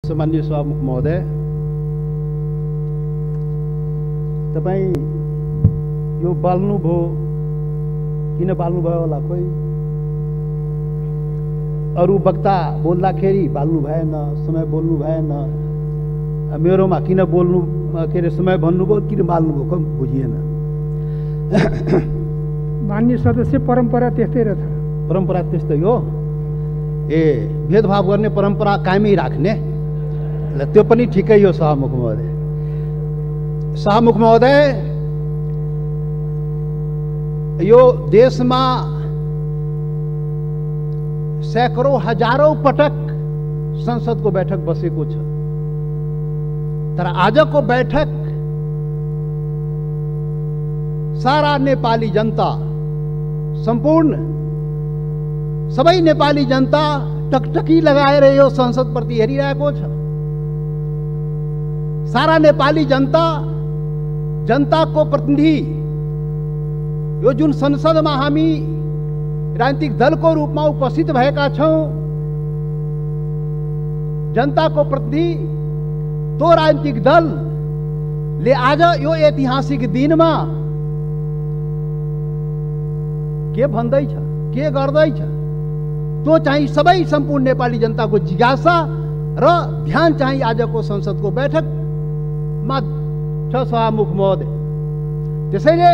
सम्माननीय सभामुख महोदय, तपाईँ यो बाल्नुभयो, किन बाल्नुभयो होला? खोइ अरू वक्ता बोल्दाखेरि बाल्नु भएन, समय बोल्नु भएन, मेरोमा किन बोल्नु के अरे समय भन्नुभयो, किन बाल्नुभयो, कम बुझिएन। मान्य सदस्य, परम्परा त्यस्तै रहेछ। परम्परा त्यस्तै हो। ए भेदभाव गर्ने परम्परा कायमै राख्ने, त्यो पनि ठिकै हो। सभामुख महोदय, सभामुख महोदय, यो देशमा सैकड़ों हजारौं पटक संसदको बैठक बसेको छ, तर आजको बैठक सारा नेपाली जनता, सम्पूर्ण सबै नेपाली जनता टकटकी लगाएर यो संसद प्रति हेरिरहेको छ। सारा नेपाली जनता, जनताको प्रतिनिधि, यो जुन संसदमा हामी राजनीतिक दलको रूपमा उपस्थित भएका छौं, जनताको प्रतिनिधि, तो राजनीतिक दलले आज यो ऐतिहासिक दिनमा के भन्दैछ, के गर्दैछ, त्यो चाहिँ सबै सम्पूर्ण नेपाली जनताको जिज्ञासा र ध्यान चाहिँ आजको संसदको बैठकमा छ। सभामुख महोदय, त्यसैले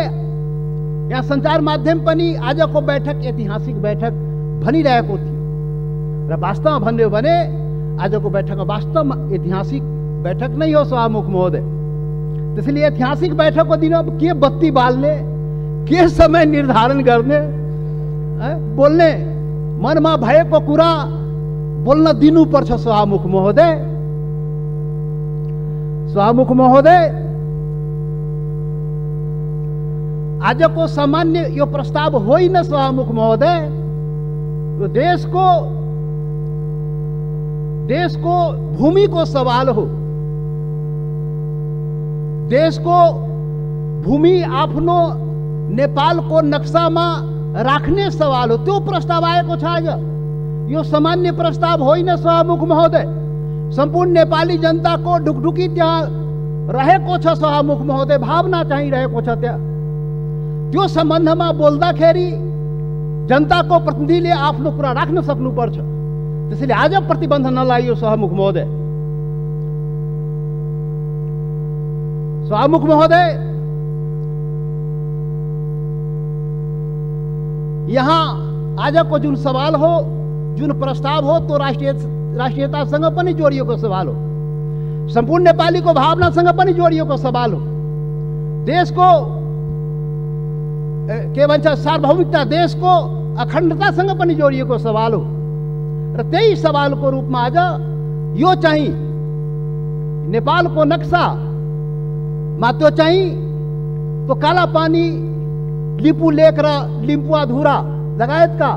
यहाँ सञ्चार माध्यम पनि आजको बैठक ऐतिहासिक बैठक भनिरहेको थियो र वास्तवमा भन्यो भने आजको बैठक वास्तवमा ऐतिहासिक बैठक नै हो। सभामुख महोदय, त्यसैले ऐतिहासिक बैठकको दिन अब के बत्ती बाल्ने, के समय निर्धारण गर्ने, बोल्ने मनमा भएको कुरा बोल्न दिनुपर्छ। सभामुख महोदय, सभामुख महोदय, आजको सामान्य यो प्रस्ताव होइन। सभामुख महोदय, यो देशको भूमिको सवाल हो। देशको भूमि आफ्नो नेपालको नक्सामा राख्ने सवाल हो, त्यो प्रस्ताव आएको छ आज। यो सामान्य प्रस्ताव होइन। सभामुख महोदय, सम्पूर्ण नेपाली जनताको ढुकढुकी त्यहाँ रहेको छ। सभामुख महोदय, भावना चाहिँ रहेको छ त्यहाँ। त्यो सम्बन्धमा बोल्दाखेरि जनताको प्रतिनिधिले आफ्नो कुरा राख्न सक्नुपर्छ। त्यसैले आज प्रतिबन्ध नलागियो। सभामुख महोदय, सभामुख महोदय, यहाँ आजको जुन सवाल हो, जुन प्रस्ताव हो, तो राष्ट्रियतासँग पनि जोडिएको सवाल हो, सम्पूर्ण नेपालीको भावनासँग पनि जोडिएको सवाल हो, देशको के भन्छ सार्वभौमिकता, देशको अखण्डतासँग पनि जोडिएको सवाल हो र त्यही सवालको रूपमा आज यो चाहिँ नेपालको नक्सामा त्यो चाहिँ त्यो कालापानी, लिपु लेक र लिम्पुवाधुरा लगायतका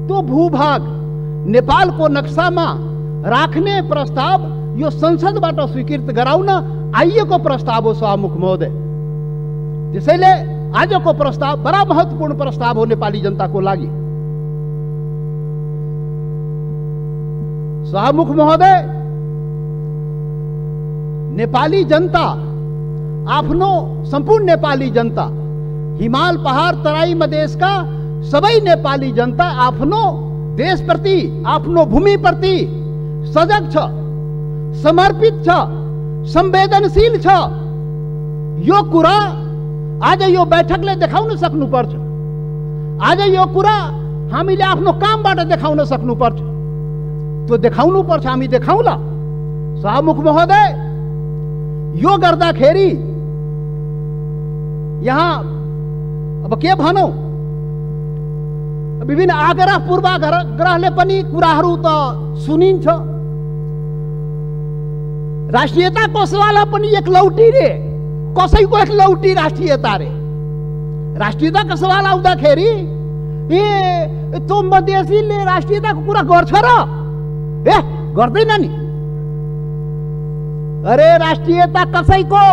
त्यो भूभाग नेपालको नक्सामा राख्ने प्रस्ताव यो संसदबाट स्वीकृत गराउन आइएको प्रस्ताव हो। सभामुख महोदय, त्यसैले आजको प्रस्ताव बडा महत्त्वपूर्ण प्रस्ताव हो नेपाली जनताको लागि। सभामुख महोदय, नेपाली जनता आफ्नो, सम्पूर्ण नेपाली जनता, हिमाल, पहाड, तराई मधेसका सबै नेपाली जनता आफ्नो देशप्रति, आफ्नो भूमिप्रति सजग छ, समर्पित छ, संवेदनशील छ। यो कुरा आज यो बैठकले देखाउन सक्नुपर्छ। आज यो कुरा हामीले आफ्नो कामबाट देखाउन सक्नुपर्छ। त्यो देखाउनुपर्छ, हामी देखाउला। सभामुख महोदय, यो गर्दाखेरि यहाँ अब के भनौं, विभिन्न आग्रह पूर्वाग्रहले पनि कुराहरू त सुनिन्छ। राष्ट्रियताको सवाल पनि एक लौटी रे, कसैको एक लौटी राष्ट्रियता रे। राष्ट्रियताको सवाल आउँदाखेरि त्यो मधेसीले राष्ट्रियताको कुरा गर्छ र? गर्दैन नि। अरे राष्ट्रियता कसैको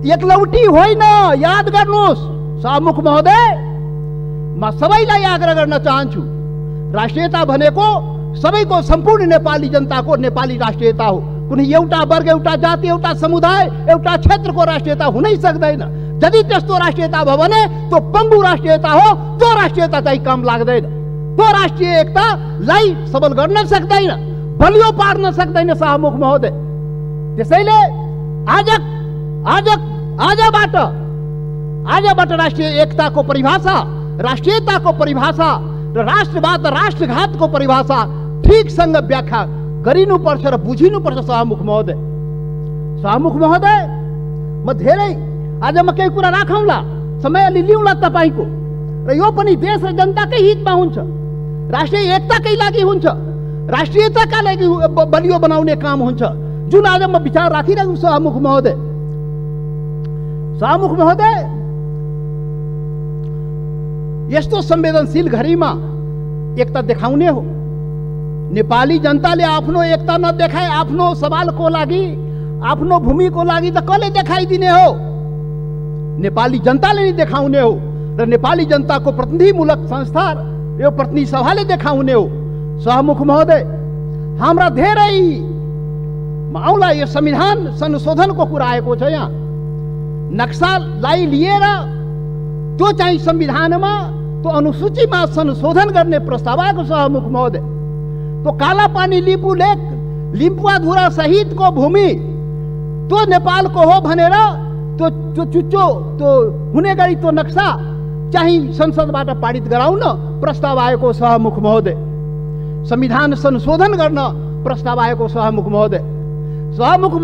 एक लौटी होइन, याद गर्नुहोस्। सभामुख महोदय, म सबैलाई आग्रह गर्न चाहन्छु, राष्ट्रियता भनेको सबैको सम्पूर्ण नेपाली जनताको नेपाली राष्ट्रियता हो, कुनै एउटा वर्ग, एउटा जाति, एउटा समुदाय, एउटा क्षेत्रको राष्ट्रियता हुनै सक्दैन। यदि त्यस्तो राष्ट्रियता भयो भने त्यो पङ्गु राष्ट्रियता हो। त्यो राष्ट्रियता चाहिँ काम लाग्दैन। त्यो राष्ट्रिय एकतालाई सबल गर्न सक्दैन, बलियो पार्न सक्दैन शाहमुख महोदय। त्यसैले आजबाट राष्ट्रिय एकताको परिभाषा, राष्ट्रियताको परिभाषा र राष्ट्रवाद, राष्ट्रघातको परिभाषा ठिकसँग व्याख्या गरिनुपर्छ र बुझिनुपर्छ शाहमुख महोदय। शाहमुख महोदय, म धेरै आज म केही कुरा राखौँला, समय अलि लिउँला तपाईँको, र यो पनि देश र जनताकै हितमा हुन्छ, राष्ट्रिय एकताकै लागि हुन्छ, राष्ट्रियताका लागि बलियो बनाउने काम हुन्छ, जुन आज म विचार राखिरहेको छु शाहमुख महोदय। शाहमुख महोदय, यस्तो संवेदनशील घडीमा एकता देखाउने हो। नेपाली जनताले आफ्नो एकता नदेखाए आफ्नो सवालको लागि, आफ्नो भूमिको लागि त कसले देखाइदिने हो? नेपाली जनताले नै देखाउने हो र नेपाली जनताको प्रतिनिधिमूलक संस्था, यो प्रतिनिधि सभाले देखाउने हो। शाहमुख महोदय, हाम्रा धेरै आउला यो संविधान संशोधनको कुरा आएको छ। यहाँ नक्सालाई लिएर त्यो चाहिँ संविधानमा, त्यो अनुसूचीमा संशोधन गर्ने प्रस्ताव आएको शाहमुख महोदय। त्यो कालापानी लिम्बू लेक, लिम्पुवाधुरा सहितको भूमि त्यो नेपालको हो भनेर त्यो चुच्चो त्यो हुने गरी त्यो नक्सा चाहिँ संसदबाट पारित गराउन प्रस्ताव आएको शाहमुख महोदय। संविधान संशोधन गर्न प्रस्ताव आएको शाहमुख महोदय। शाहमुख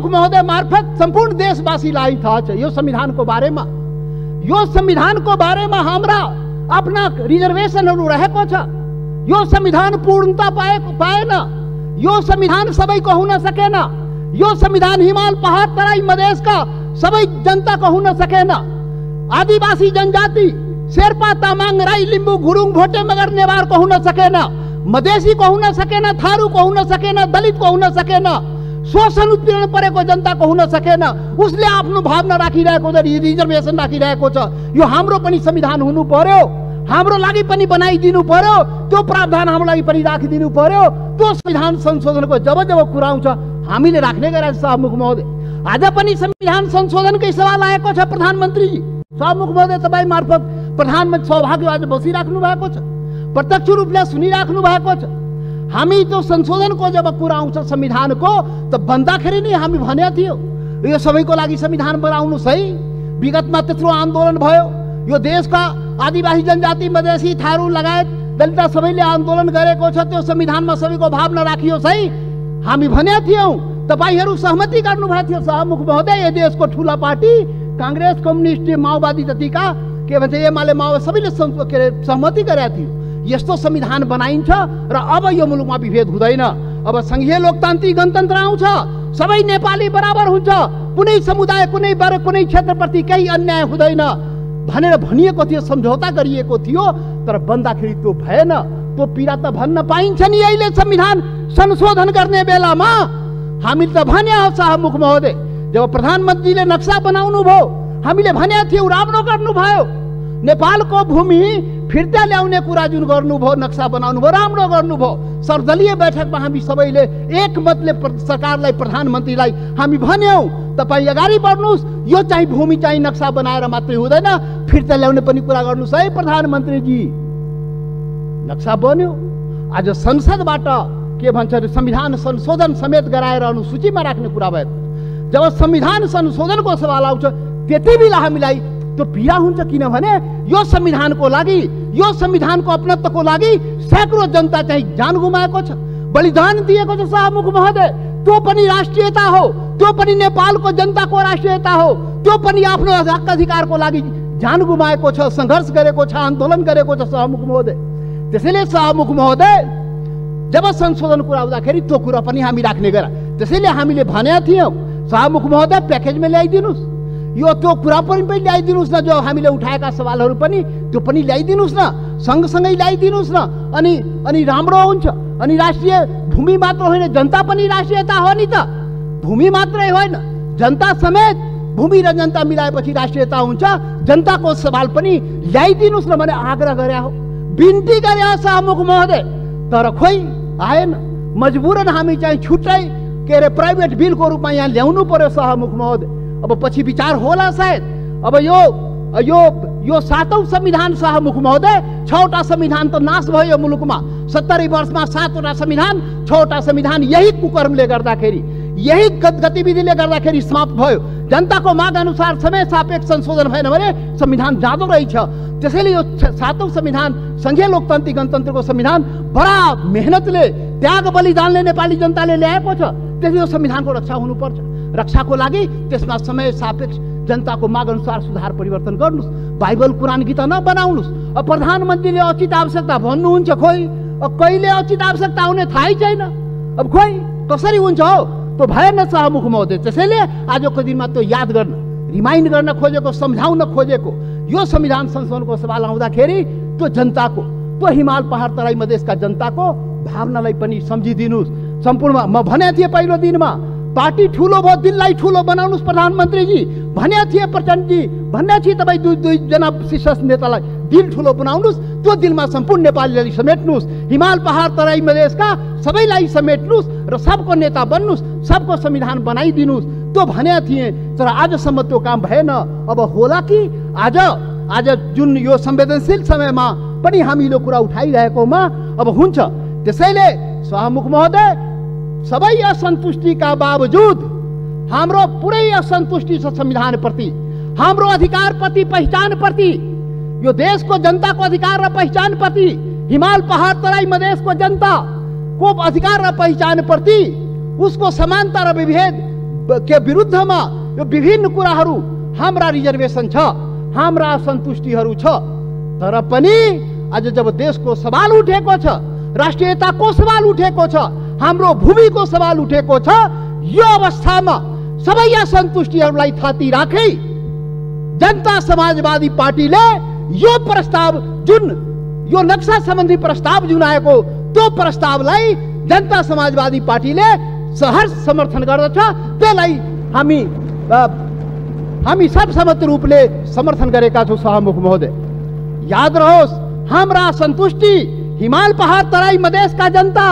महोदय मार्फत सम्पूर्ण देशवासीलाई थाहा छ यो संविधानको बारेमा। यो संविधानको बारेमा हाम्रा आफ्ना रिजर्वेसनहरू रहेको छ। यो संविधान पूर्णता पाएन। यो संविधान सबैको हुन सकेन। यो संविधान हिमाल, पहाड, तराई, मधेसका सबै जनताको हुन सकेन। आदिवासी जनजाति, शेर्पा, तामाङ, राई, लिम्बू, गुरुङ, भोटे, मगर, नेवारको हुन सकेन। मधेसीको हुन सकेन, थारूको हुन सकेन, दलितको हुन सकेन, शोषण उत्पीडन परेको जनताको हुन सकेन। उसले आफ्नो भावना राखिरहेको छ, रिजर्भेसन राखिरहेको छ। यो हाम्रो पनि संविधान हुनु पर्यो, हाम्रो लागि पनि बनाइदिनु पर्यो, त्यो प्रावधान हाम्रो लागि पनि राखिदिनु पर्यो। त्यो संविधान संशोधनको जब जब कुरा आउँछ हामीले राख्ने गरेका शाहमुख महोदय। आज पनि संविधान संशोधनकै सवाल आएको छ प्रधानमन्त्रीजी। शाहमुख महोदय, तपाईँ मार्फत प्रधानमन्त्री सौभाग्य आज बसिराख्नु भएको छ, प्रत्यक्ष रूपले सुनिराख्नु भएको छ। हामी त्यो संशोधनको जब कुरा आउँछ संविधानको, त भन्दाखेरि नै हामी भनेका थियौँ यो सबैको लागि संविधान बनाउनुहोस् है। विगतमा त्यत्रो आन्दोलन भयो, यो देशका आदिवासी जनजाति, मधेसी, थारू लगायत दलित सबैले आन्दोलन गरेको छ। त्यो संविधानमा सबैको भावना राखियोस् है हामी भनेका थियौँ। तपाईँहरू सहमति गर्नुभएको थियो शाहमुख महोदय। यो देशको ठुला पार्टी काङ्ग्रेस, कम्युनिस्ट, माओवादी जतिका के भन्छ एमाले, माओवादी सबैले सहमति गरेका थियो यस्तो संविधान बनाइन्छ र अब यो मुलुकमा विभेद हुँदैन। अब संघीय लोकतान्त्रिक गणतन्त्र आउँछ, सबै नेपाली बराबर हुन्छ, कुनै समुदाय, कुनै वर्ग, कुनै क्षेत्रप्रति केही अन्याय हुँदैन भनेर भनिएको थियो, सम्झौता गरिएको थियो। तर बन्दाखेरि त्यो भएन। त्यो पीडा त भन्न पाइन्छ नि अहिले संविधान संशोधन गर्ने बेलामा। हामीले त भने हो शाहमुख महोदय, जब प्रधानमन्त्रीले नक्सा बनाउनु भयो हामीले भनेका थियौँ राम्रो गर्नुभयो। नेपालको भूमि फिर्ता ल्याउने कुरा जुन गर्नुभयो, नक्सा बनाउनु भयो, राम्रो गर्नुभयो। सर्वदलीय बैठकमा हामी सबैले एकमतले सरकारलाई, प्रधानमन्त्रीलाई हामी भन्यौँ तपाईँ अगाडि बढ्नुहोस्, यो चाहिँ भूमि चाहिँ नक्सा बनाएर मात्रै हुँदैन, फिर्ता ल्याउने पनि कुरा गर्नुहोस् है प्रधानमन्त्रीजी। नक्सा बन्यो। आज संसदबाट के भन्छ संविधान संशोधन समेत गराएर अनुसूचीमा राख्ने कुरा भयो। जब संविधान संशोधनको सवाल आउँछ त्यति बेला हामीलाई त्यो पीडा हुन्छ, किनभने यो संविधानको लागि, यो संविधानको अपनत्वको लागि सैकड़ों जनता चाहिँ जान गुमाएको छ, बलिदान दिएको छ शाहमुख महोदय। त्यो पनि राष्ट्रियता हो, त्यो पनि नेपालको जनताको राष्ट्रियता हो, त्यो पनि आफ्नो हक अधिकारको लागि जान गुमाएको छ, सङ्घर्ष गरेको छ, आन्दोलन गरेको छ शाहमुख महोदय। त्यसैले शाहमुख महोदय जब संशोधन कुरा आउँदाखेरि त्यो कुरा पनि हामी राख्ने गरा। त्यसैले हामीले भनेका थियौँ शाहमुख महोदय प्याकेजमा ल्याइदिनुहोस्, यो त्यो कुरा पनि ल्याइदिनुहोस् न, जो हामीले उठाएका सवालहरू पनि त्यो पनि ल्याइदिनुहोस् न, सँगसँगै ल्याइदिनुहोस् न। अनि राम्रो हुन्छ। अनि राष्ट्रिय भूमि मात्र होइन, जनता पनि राष्ट्रियता हो नि त। भूमि मात्रै होइन, जनता समेत, भूमि र जनता मिलाएपछि राष्ट्रियता हुन्छ। जनताको सवाल पनि ल्याइदिनुहोस् न भने आग्रह गरे हो, बिन्ती गरे हो शाहमुख महोदय। तर खोइ आएन। मजबुरन हामी चाहिँ छुट्टै के अरे प्राइभेट बिलको रूपमा यहाँ ल्याउनु पर्यो सभामुख महोदय। अब पछि विचार होला सायद। अब यो 7औं संविधान सभामुख महोदय, 6वटा संविधान त नाश भयो मुलुकमा। 70 वर्षमा 7वटा संविधान, 6वटा संविधान यही कुकर्मले गर्दाखेरि, यही गतिविधिले गर्दाखेरि समाप्त भयो। जनताको माग अनुसार समय सापेक्ष संशोधन भएन भने संविधान जाँदो रहेछ। त्यसैले यो 7औं संविधान, संघीय लोकतान्त्रिक गणतन्त्रको संविधान बडा मेहनतले, त्याग बलिदानले नेपाली जनताले ल्याएको छ। त्यसले यो संविधानको रक्षा हुनुपर्छ। रक्षाको लागि त्यसमा समय सापेक्ष जनताको माग अनुसार सुधार परिवर्तन गर्नुस्। बाइबल कुरान गीता नबनाउनुस्। अब प्रधानमन्त्रीले अचित आवश्यकता भन्नुहुन्छ, खोइ अब कहिले अचित आवश्यकता हुने थाहै छैन। अब खोइ कसरी हुन्छ हो, त्यो भएन सभामुख महोदय। त्यसैले आजको दिनमा त्यो याद गर्न, रिमाइन्ड गर्न खोजेको, सम्झाउन खोजेको यो संविधान संशोधनको सवाल आउँदाखेरि त्यो जनताको, त्यो हिमाल पहाड तराई मधेसका जनताको भावनालाई पनि सम्झिदिनुहोस्। सम्पूर्ण म भने थिएँ पहिलो दिनमा, पार्टी ठुलो भयो, दिललाई ठुलो बनाउनुहोस् प्रधानमन्त्रीजी भने थिए, प्रचण्डजी भन्ने थिए। तपाईँ दुईजना शीर्ष नेतालाई दिल ठुलो बनाउनुहोस्, त्यो दिलमा सम्पूर्ण नेपालीलाई समेट्नुहोस्, हिमाल पहाड तराई मधेसका सबैलाई समेट्नुहोस् र सबको नेता बन्नुहोस्, सबको संविधान बनाइदिनुहोस्, त्यो भने थिए। तर आजसम्म त्यो काम भएन। अब होला कि आज जुन यो संवेदनशील समयमा पनि हामीले कुरा उठाइरहेकोमा अब हुन्छ। त्यसैले सभामुख महोदय, सबै असन्तुष्टिका बावजुद हाम्रो पुरै असन्तुष्टि छ संविधानप्रति, हाम्रो अधिकारप्रति, पहिचानप्रति, यो देशको जनताको अधिकार र पहिचानप्रति, हिमाल पहाड तराई मधेसको जनताको अधिकार र पहिचानप्रति, उसको समानता र विभेद के विरुद्धमा यो विभिन्न कुराहरू, हाम्रा रिजर्भेसन छ, हाम्रा असन्तुष्टिहरू छ। तर पनि आज जब देशको सवाल उठेको छ, राष्ट्रियताको सवाल उठेको छ, हाम्रो भूमिको सवाल उठेको छ, यो अवस्थामा सबै असन्तुष्टिहरूलाई थाती राखी जनता समाजवादी पार्टीले यो प्रस्ताव, जुन यो नक्सा सम्बन्धी प्रस्ताव जुन आएको, त्यो प्रस्तावलाई जनता समाजवादी पार्टीले सहर्ष समर्थन गर्दछ। त्यसलाई हामी सर्वसम्मत रूपले समर्थन गरेका छौँ सभामुख महोदय। याद रहोस्, हाम्रा असन्तुष्टि हिमाल पहाड तराई मधेसका जनता,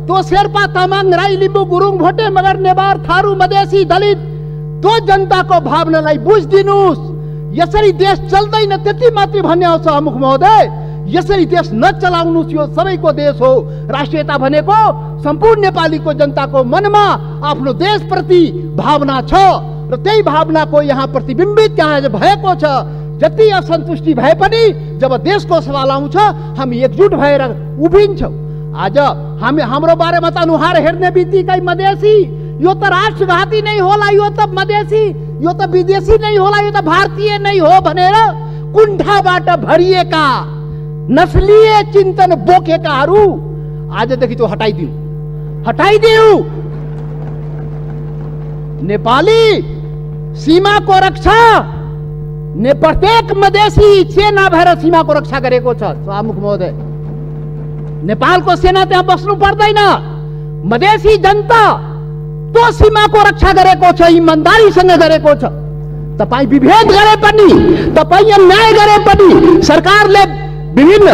तो शेर्पा तामाङ राई लिम्बू गुरुङ भोटे मगर नेवार थारू मधेसी दलित, तो जनताको भावनालाई बुझिदिनुहोस्। यसरी देश चल्दैन त्यति मात्रै भन्ने हो सभामुख महोदय। यसरी देश नचलाउनुहोस्, यो सबैको देश हो। राष्ट्रियता भनेको सम्पूर्ण नेपालीको जनताको मनमा आफ्नो देशप्रति भावना छ र त्यही भावनाको यहाँ प्रतिबिम्बित यहाँ भएको छ। जति असन्तुष्टि भए पनि जब देशको सवाल आउँछ हामी एकजुट भएर उभिन्छौँ। आज हाम्रो बारेमा त अनुहार हेर्ने बित्तिकै मधेसी, यो त राष्ट्रघाती नै होला, यो त मधेसी, यो त विदेशी नै होला, यो त भारतीय नै हो भनेर कुण्ठाबाट भरिएका नस्लीय चिन्तन बोकेकाहरू आजदेखि त्यो हटाइदिऊ। नेपाली सीमाको रक्षा ने प्रत्येक मधेसी सेना भएर सीमाको रक्षा गरेको छ सभामुख महोदय। नेपालको सेना त्यहाँ बस्नु पर्दैन। मधेसी जनता त्यो सीमाको रक्षा गरेको छ, इमानदारीसँग गरेको छ। तपाईँ विभेद गरे पनि, तपाईँ अन्याय गरे पनि, सरकारले विभिन्न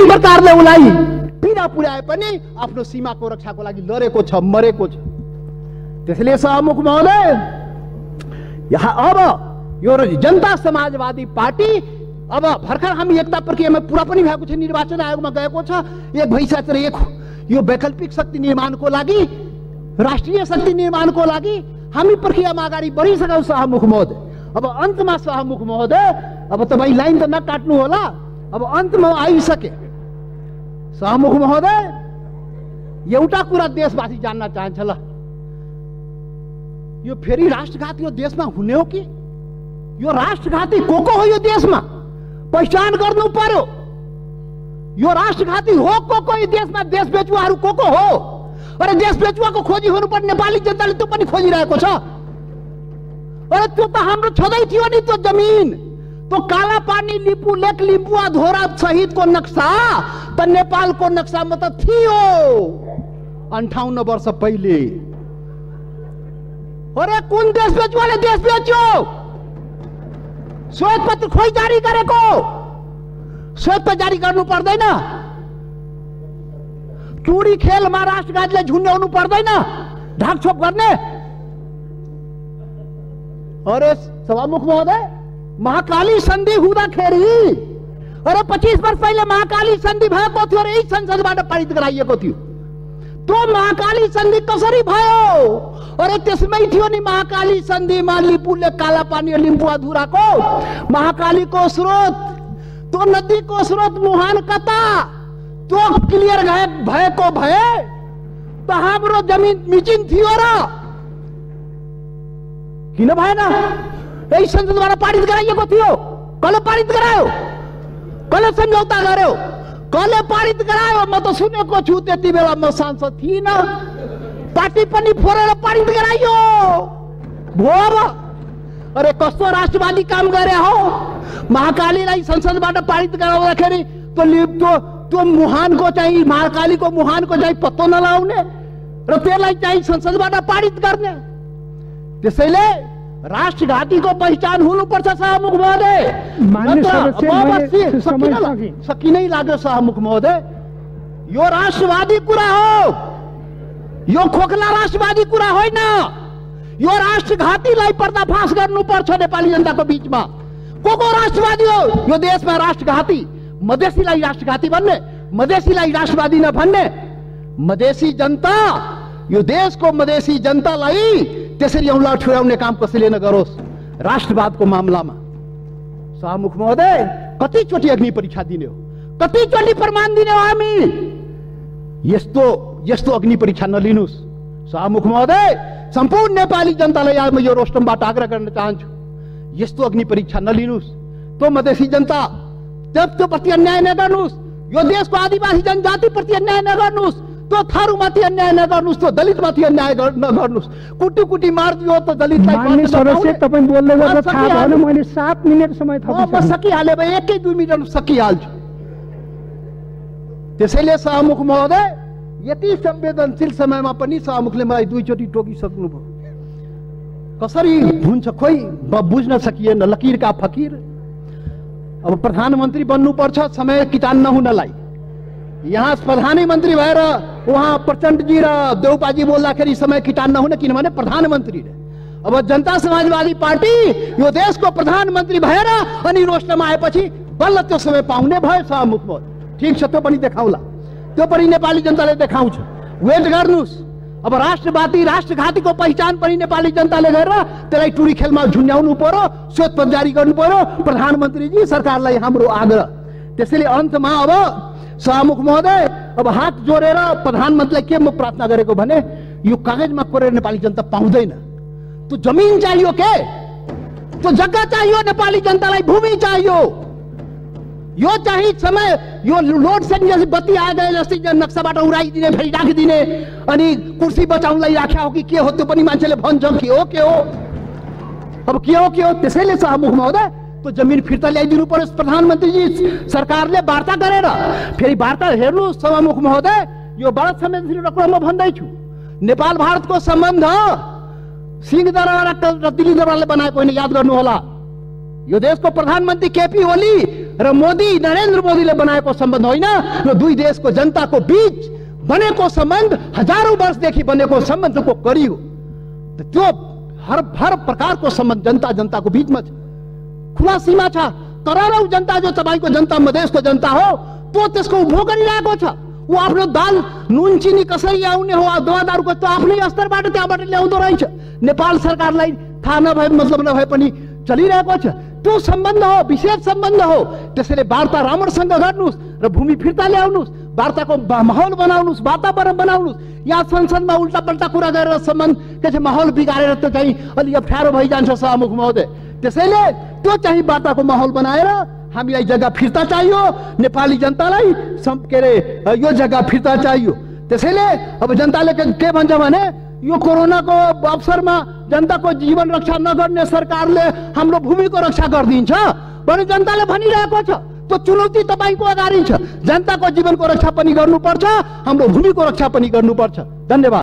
प्रकारले उसलाई पीडा पुर्याए पनि आफ्नो सीमाको रक्षाको लागि लडेको छ, मरेको छ। त्यसैले सभामुख महोदय, यहाँ अब यो जनता समाजवादी पार्टी अब भर्खर हामी एकता प्रक्रियामा पुरा पनि भएको छ, निर्वाचन आयोगमा गएको छ, एक भइसकेर यो वैकल्पिक शक्ति निर्माणको लागि, राष्ट्रिय शक्ति निर्माणको लागि हामी प्रक्रियामा अगाडि बढिसक्यौँ सभामुख महोदय। अब अन्तमा सभामुख महोदय, अब तपाईँ लाइन त नकाट्नु होला, अब अन्तमा आइसके। सभामुख महोदय, एउटा कुरा देशवासी जान्न चाहन्छ, ल यो फेरि राष्ट्रघाती यो देशमा हुने हो कि? यो राष्ट्रघाती को हो यो देशमा? पहिचान गर्नु पर्यो। यो राष्ट्रघाती हो को यो देशमा? देश बेचुवाहरू को हो? अरे देश बेचुवाको खोजी हुनुपर्ने नेपाली जनताले त्यो पनि खोजिरहेको छ। अरे त्यो त हाम्रो छँदै थियो नि, त्यो जमिन, त्यो काला पानी लिपु लेक लिम्बुवा धोरा सहितको नक्सा त नेपालको नक्सामा त थियो 58 वर्ष पहिले। अरे कुन देश बेचुवाले देश बेच्यो? श्वेत पत्र खोइ जारी गरेको, श्वेत पत्र जारी गर्नु पर्दैन। टुडी खेलमा राष्ट्रघातीलाई झुन्ड्याउनु पर्दैन, ढाकछोप गर्ने। अरे सभामुख महोदय, महाकाली सन्धि हुँदाखेरि, अरे 25 वर्ष पहिले महाकाली सन्धि भएको थियो र यही संसदबाट पारित गराइएको थियो। त्यो महाकाली सन्धि कसरी भयो? अरे त्यसमै थियो नि महाकाली सन्धिमा लिपुले काला पानी लिम्बुवाधुराको महाकालीको स्रोत, त्यो नदीको स्रोत मुहान कता, त्यो क्लियर भएको भए त हाम्रो जमिन मिचिन थियो र किन भएन? यही संसदबाट पारित गराइएको थियो। कसले पारित गरायो? कसले सम्झौता गर्यो? कसले पारित गरायो? म त सुनेको छु, त्यति बेला म सांसद थिइन, पार्टी पनि फोरेर पारित गराइयो भो। अरे कस्तो राष्ट्रवादी काम गरे हो? महाकालीलाई संसदबाट पारित गराउँदाखेरि त्यो मुहानको चाहिँ, महाकालीको मुहानको चाहिँ पत्तो नलाउने र त्यसलाई चाहिँ संसदबाट पारित गर्ने। त्यसैले राष्ट्रघातीको पहिचान हुनुपर्छ सभामुख महोदय। सकिनै लाग्यो सभामुख महोदय, यो राष्ट्रवादी कुरा हो, यो खोखला राष्ट्रवादी कुरा होइन। यो राष्ट्रघातीलाई पर्दाफास गर्नुपर्छ नेपाली जनताको बीचमा। को राष्ट्रवादी हो यो देशमा? राष्ट्रघाती, मधेसीलाई राष्ट्रघाती भन्ने, मधेसीलाई राष्ट्रवादी नभन्ने। मधेसी जनता, यो देशको मधेसी जनतालाई त्यसरी औँला ठुराउने काम कसैले नगरोस् राष्ट्रवादको मामलामा। सभामुख महोदय, कतिचोटि अग्नि परीक्षा दिने हो, कतिचोटि प्रमाण दिने हो हामी? यस्तो अग्नि परीक्षा नलिनुहोस् सभामुख महोदय। सम्पूर्ण नेपाली जनतालाई आज म यो रोस्टमबाट आग्रह गर्न चाहन्छु, यस्तो अग्नि परीक्षा नलिनुहोस्। त्यो मधेसी जनता त्यो प्रति अन्याय नगर्नुहोस्, यो देशको आदिवासी जनजाति प्रति अन्याय नगर्नुहोस्, त्यो थारूमाथि अन्याय नगर्नुहोस्, त्यो दलितमाथि अन्याय नगर्नुहोस्। कुटी कुटी मारिदियो त दलितलाई। माननीय सदस्य, तपाईँ बोल्दै गर्दा थाहा भएन, मैले 7 मिनेट समय थपेँ। म सकिहालेँ, 1-2 मिनट सकिहाल्छु। त्यसैले सभामुख महोदय, यति संवेदनशील समयमा पनि सभामुखले मलाई 2 चोटि टोकिसक्नुभयो। कसरी हुन्छ खोइ बुझ्न सकिएन, लकीर का फकीर। अब प्रधानमन्त्री बन्नुपर्छ समय किटान नहुनलाई। यहाँ प्रधानमन्त्री भएर उहाँ प्रचण्डजी र देउपाजी बोल्दाखेरि समय किटान नहुन, किनभने प्रधानमन्त्री रे। अब जनता समाजवादी पार्टी यो देशको प्रधानमन्त्री भएर अनि रोस्टमा आएपछि बल्ल त्यो समय पाउने भयो सभामुख महोदय। ठिक छ, त्यो पनि देखाउला, त्यो पनि नेपाली जनताले देखाउँछ। वेट गर्नुहोस्। अब राष्ट्रवादी राष्ट्रघातीको पहिचान पनि नेपाली जनताले गरेर त्यसलाई टुडी खेलमा झुन्ड्याउनु पर्यो, श्वेतपत्र जारी गर्नु पर्यो प्रधानमन्त्रीजी, सरकारलाई हाम्रो आग्रह। त्यसैले अन्तमा अब सभामुख महोदय, अब हात जोडेर प्रधानमन्त्रीलाई के म प्रार्थना गरेको भने, यो कागजमा कोरेर नेपाली जनता पाउँदैन। त्यो जमिन चाहियो के, त्यो जग्गा चाहियो नेपाली जनतालाई, भूमि चाहियो। यो चाहिँ समय, यो लोड सेडिङ जस्तै बत्ती आए गए जस्तै नक्साबाट उडाइदिने, फेरि राखिदिने, अनि कुर्सी बचाउनलाई राख्या हो कि के हो त्यो पनि मान्छेले भन्छ। के हो अब के हो? त्यसैले सभामुख महोदय, त्यो जमिन फिर्ता ल्याइदिनु पर्यो प्रधानमन्त्रीजी। सरकारले वार्ता गरेर फेरि वार्ता हेर्नु सभामुख महोदय। यो बडा संवेदनशील कुरा म भन्दैछु। नेपाल भारतको सम्बन्ध सिंहदरबार र दिल्ली दरबारले बनाएको होइन, याद गर्नु होला। यो देशको प्रधानमन्त्री केपी ओली र मोदी, नरेन्द्र मोदीले बनाएको सम्बन्ध होइन, यो दुई देशको जनताको बीच बनेको सम्बन्ध, हजारौं वर्षदेखि बनेको सम्बन्धको कडी हो। त्यो हर प्रकारको सम्बन्ध जनताको बीचमा छ, खुला सीमा छ। करोडौं जनता जो तपाईको जनता, मधेसको जनता हो, त्यो त्यसको उपभोग गरिरहेको छ। ऊ आफ्नो दाल नुन चिनी कसरी आउने हो, दवादारको त्यो आफ्नै स्तरबाट त्यहाँबाट ल्याउँदो रहेछ। नेपाल सरकारलाई थाहा नभए, मतलब नभए पनि चलिरहेको छ। त्यो सम्बन्ध हो, विशेष सम्बन्ध हो। त्यसैले वार्ता राम्रोसँग गर्नुहोस् र भूमि फिर्ता ल्याउनुहोस्, वार्ताको माहौल बनाउनुहोस्, वातावरण बनाउनुहोस्। यहाँ संसदमा उल्टा पल्टा कुरा गरेर सम्बन्ध के छ माहौल बिगारेर त चाहिँ अलि अप्ठ्यारो भइजान्छ सभामुख महोदय। त्यसैले त्यो चाहिँ वार्ताको माहौल बनाएर हामीलाई जग्गा फिर्ता चाहियो, नेपाली जनतालाई के अरे यो जग्गा फिर्ता चाहियो। त्यसैले अब जनताले के भन्छ भने, यो कोरोनाको अवसरमा जनताको जीवन रक्षा नगर्ने सरकारले हाम्रो भूमिको रक्षा गरिदिन्छ भने जनताले भनिरहेको छ। त्यो चुनौती तपाईको अगाडि छ। जनताको जीवनको रक्षा पनि गर्नुपर्छ, हाम्रो भूमिको रक्षा पनि गर्नुपर्छ। धन्यवाद।